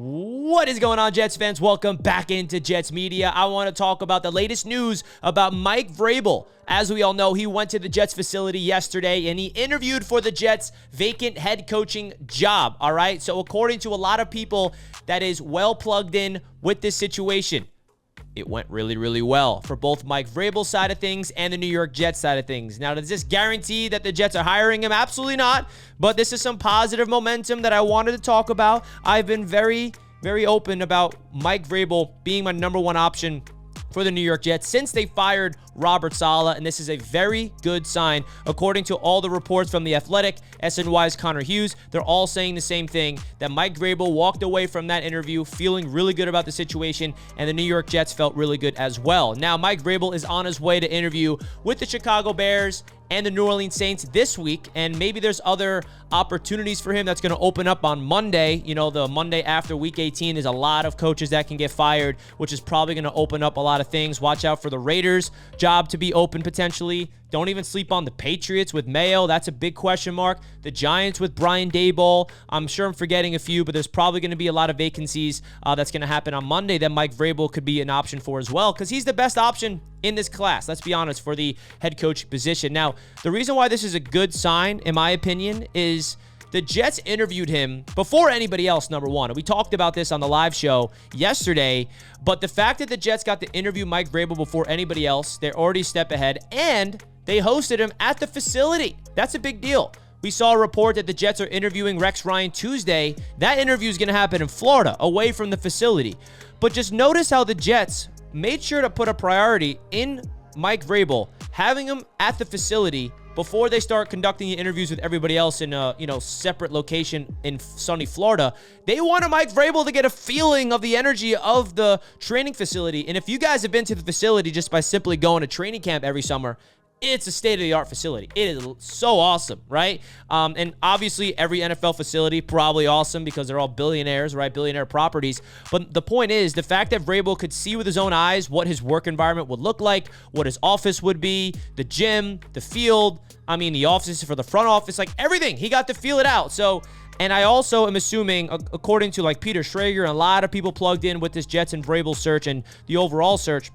What is going on, Jets fans? Welcome back into Jets Media. I want to talk about the latest news about Mike Vrabel. As we all know, he went to the Jets facility yesterday and he interviewed for the Jets' vacant head coaching job, all right? So according to a lot of people that is well plugged in with this situation, it went really, really well for both Mike Vrabel's side of things and the New York Jets side of things. Now, does this guarantee that the Jets are hiring him? Absolutely not. But this is some positive momentum that I wanted to talk about. I've been very, very open about Mike Vrabel being my number one option for the New York Jets since they fired Robert Saleh, and this is a very good sign. According to all the reports from The Athletic, SNY's Connor Hughes, they're all saying the same thing, that Mike Vrabel walked away from that interview feeling really good about the situation, and the New York Jets felt really good as well. Now, Mike Vrabel is on his way to interview with the Chicago Bears and the New Orleans Saints this week, and maybe there's other opportunities for him that's going to open up on Monday. You know, the Monday after Week 18, there's a lot of coaches that can get fired, which is probably going to open up a lot of things. Watch out for the Raiders' job to be open potentially. Don't even sleep on the Patriots with Mayo. That's a big question mark. The Giants with Brian Daboll. I'm sure I'm forgetting a few, but there's probably going to be a lot of vacancies that's going to happen on Monday that Mike Vrabel could be an option for as well, because he's the best option in this class, let's be honest, for the head coach position. Now, the reason why this is a good sign, in my opinion, is the Jets interviewed him before anybody else, number one. And we talked about this on the live show yesterday, but the fact that the Jets got to interview Mike Vrabel before anybody else, they're already a step ahead, and they hosted him at the facility. That's a big deal. We saw a report that the Jets are interviewing Rex Ryan Tuesday. That interview is going to happen in Florida, away from the facility. But just notice how the Jets made sure to put a priority in Mike Vrabel, having him at the facility before they start conducting the interviews with everybody else in a separate location in sunny Florida. They wanted Mike Vrabel to get a feeling of the energy of the training facility. And if you guys have been to the facility just by simply going to training camp every summer, it's a state-of-the-art facility. It is so awesome, right? And obviously, every NFL facility probably awesome because they're all billionaires, right? Billionaire properties. But the point is, the fact that Vrabel could see with his own eyes what his work environment would look like, what his office would be, the gym, the field, the offices for the front office, like everything. He got to feel it out. So, and I also am assuming, according to like Peter Schrager and a lot of people plugged in with this Jets and Vrabel search and the overall search,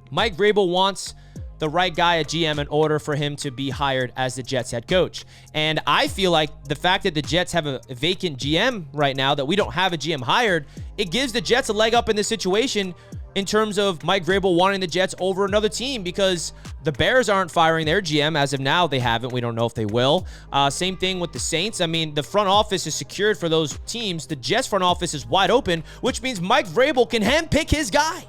Mike Vrabel wants the right guy at GM in order for him to be hired as the Jets head coach. And I feel like the fact that the Jets have a vacant GM right now, that we don't have a GM hired, it gives the Jets a leg up in this situation in terms of Mike Vrabel wanting the Jets over another team, because the Bears aren't firing their GM. As of now, they haven't. We don't know if they will. Same thing with the Saints. The front office is secured for those teams. The Jets front office is wide open, which means Mike Vrabel can handpick his guy.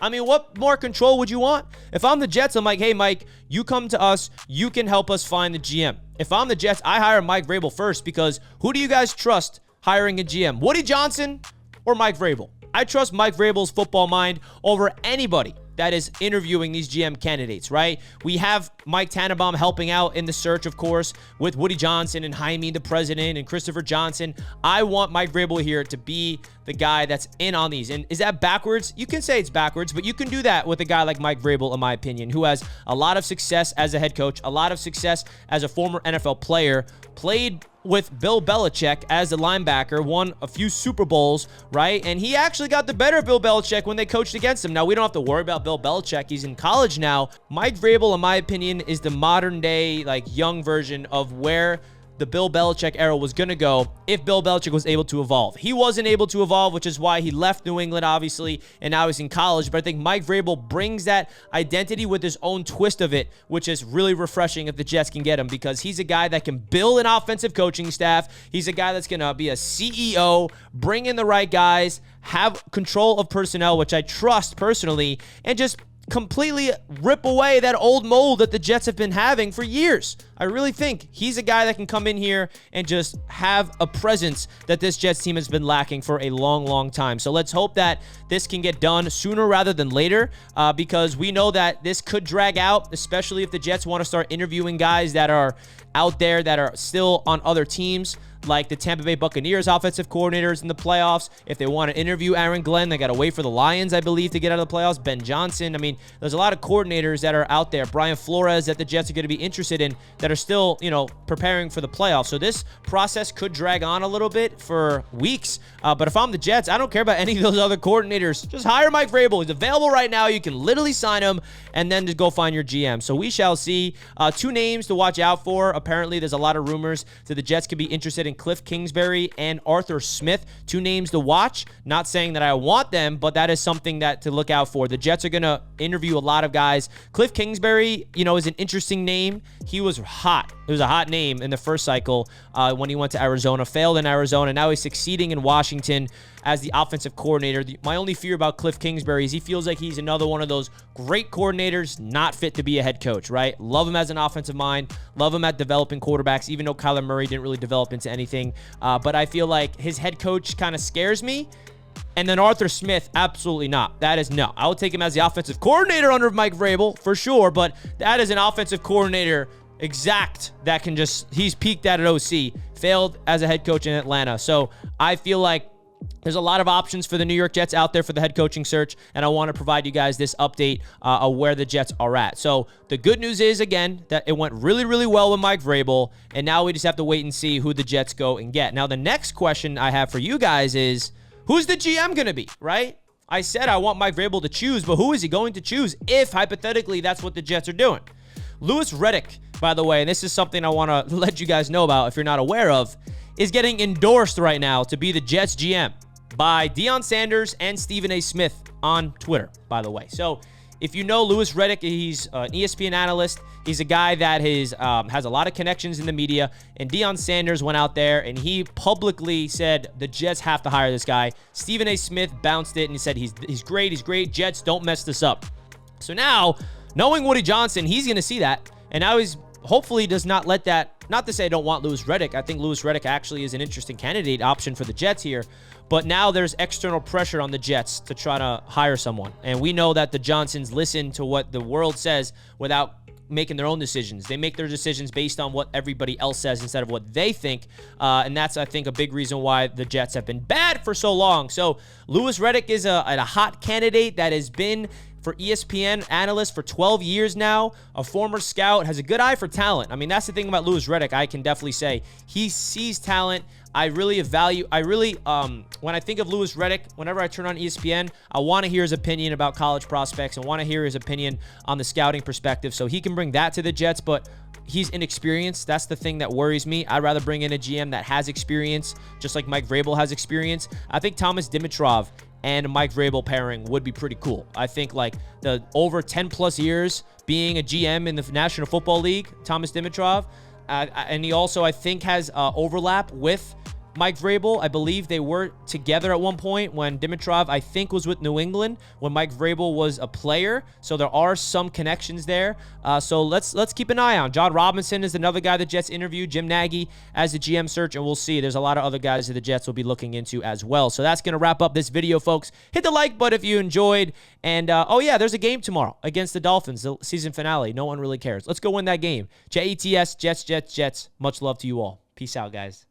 What more control would you want? If I'm the Jets, I'm like, hey, Mike, you come to us. You can help us find the GM. If I'm the Jets, I hire Mike Vrabel first, because who do you guys trust hiring a GM? Woody Johnson or Mike Vrabel? I trust Mike Vrabel's football mind over anybody that is interviewing these GM candidates, right? We have Mike Tannenbaum helping out in the search, of course, with Woody Johnson and Jaime, the president, and Christopher Johnson. I want Mike Vrabel here to be the guy that's in on these. And is that backwards? You can say it's backwards, but you can do that with a guy like Mike Vrabel, in my opinion, who has a lot of success as a head coach, a lot of success as a former NFL player, played with Bill Belichick as the linebacker, won a few Super Bowls, right? And he actually got the better of Bill Belichick when they coached against him. Now, we don't have to worry about Bill Belichick. He's in college now. Mike Vrabel, in my opinion, is the modern day, young version of where the Bill Belichick era was going to go if Bill Belichick was able to evolve. He wasn't able to evolve, which is why he left New England, obviously, and now he's in college. But I think Mike Vrabel brings that identity with his own twist of it, which is really refreshing if the Jets can get him, because he's a guy that can build an offensive coaching staff. He's a guy that's going to be a CEO, bring in the right guys, have control of personnel, which I trust personally, and just completely rip away that old mold that the Jets have been having for years. I really think he's a guy that can come in here and just have a presence that this Jets team has been lacking for a long, long time. So let's hope that this can get done sooner rather than later, because we know that this could drag out, especially if the Jets want to start interviewing guys that are out there that are still on other teams. like the Tampa Bay Buccaneers offensive coordinators in the playoffs. If they want to interview Aaron Glenn, they got to wait for the Lions, I believe, to get out of the playoffs. Ben Johnson. I mean, there's a lot of coordinators that are out there. Brian Flores that the Jets are going to be interested in that are still, preparing for the playoffs. So this process could drag on a little bit for weeks. But if I'm the Jets, I don't care about any of those other coordinators. Just hire Mike Vrabel. He's available right now. You can literally sign him and then just go find your GM. So we shall see. Two names to watch out for. Apparently, there's a lot of rumors that the Jets could be interested in Cliff Kingsbury and Arthur Smith. Two names to watch. Not saying that I want them, but that is something that to look out for. The Jets are going to interview a lot of guys. Cliff Kingsbury, is an interesting name. He was hot. It was a hot name in the first cycle when he went to Arizona, failed in Arizona. Now he's succeeding in Washington as the offensive coordinator. My only fear about Cliff Kingsbury is he feels like he's another one of those great coordinators not fit to be a head coach, right? Love him as an offensive mind. Love him at developing quarterbacks, even though Kyler Murray didn't really develop into anything. But I feel like his head coach kind of scares me. And then Arthur Smith, absolutely not. That is no. I would take him as the offensive coordinator under Mike Vrabel, for sure. But that is an offensive coordinator that can he's peaked at an OC, failed as a head coach in Atlanta. So I feel like there's a lot of options for the New York Jets out there for the head coaching search, and I want to provide you guys this update of where the Jets are at. So the good news is, again, that it went really, really well with Mike Vrabel, and now we just have to wait and see who the Jets go and get. Now, the next question I have for you guys is, who's the GM going to be, right? I said I want Mike Vrabel to choose, but who is he going to choose if, hypothetically, that's what the Jets are doing? Louis Riddick, by the way, and this is something I want to let you guys know about if you're not aware of, is getting endorsed right now to be the Jets GM by Deion Sanders and Stephen A. Smith on Twitter, by the way. So if you know Louis Riddick, he's an ESPN analyst. He's a guy that has a lot of connections in the media. And Deion Sanders went out there and he publicly said the Jets have to hire this guy. Stephen A. Smith bounced it and he said he's great. Jets, don't mess this up. So now, knowing Woody Johnson, he's going to see that. And now he's hopefully does not let that, not to say I don't want Louis Riddick. I think Louis Riddick actually is an interesting candidate option for the Jets here. But now there's external pressure on the Jets to try to hire someone. And we know that the Johnsons listen to what the world says without making their own decisions. They make their decisions based on what everybody else says instead of what they think. And that's, I think, a big reason why the Jets have been bad for so long. So Louis Riddick is a hot candidate that has been for ESPN analyst for 12 years now, a former scout, has a good eye for talent. I mean, that's the thing about Louis Riddick, I can definitely say. He sees talent. When I think of Louis Riddick, whenever I turn on ESPN, I want to hear his opinion about college prospects. I want to hear his opinion on the scouting perspective, so he can bring that to the Jets, but he's inexperienced. That's the thing that worries me. I'd rather bring in a GM that has experience, just like Mike Vrabel has experience. I think Thomas Dimitrov and Mike Vrabel pairing would be pretty cool. I think like the over 10 plus years being a GM in the National Football League, Thomas Dimitrov, and he also I think has overlap with Mike Vrabel. I believe they were together at one point when Dimitrov, I think, was with New England when Mike Vrabel was a player. So there are some connections there. So let's keep an eye on. John Robinson is another guy the Jets interviewed. Jim Nagy as the GM search, and we'll see. There's a lot of other guys that the Jets will be looking into as well. So that's going to wrap up this video, folks. Hit the like button if you enjoyed. And, oh, yeah, there's a game tomorrow against the Dolphins, the season finale. No one really cares. Let's go win that game. Jets, Jets, Jets, Jets. Much love to you all. Peace out, guys.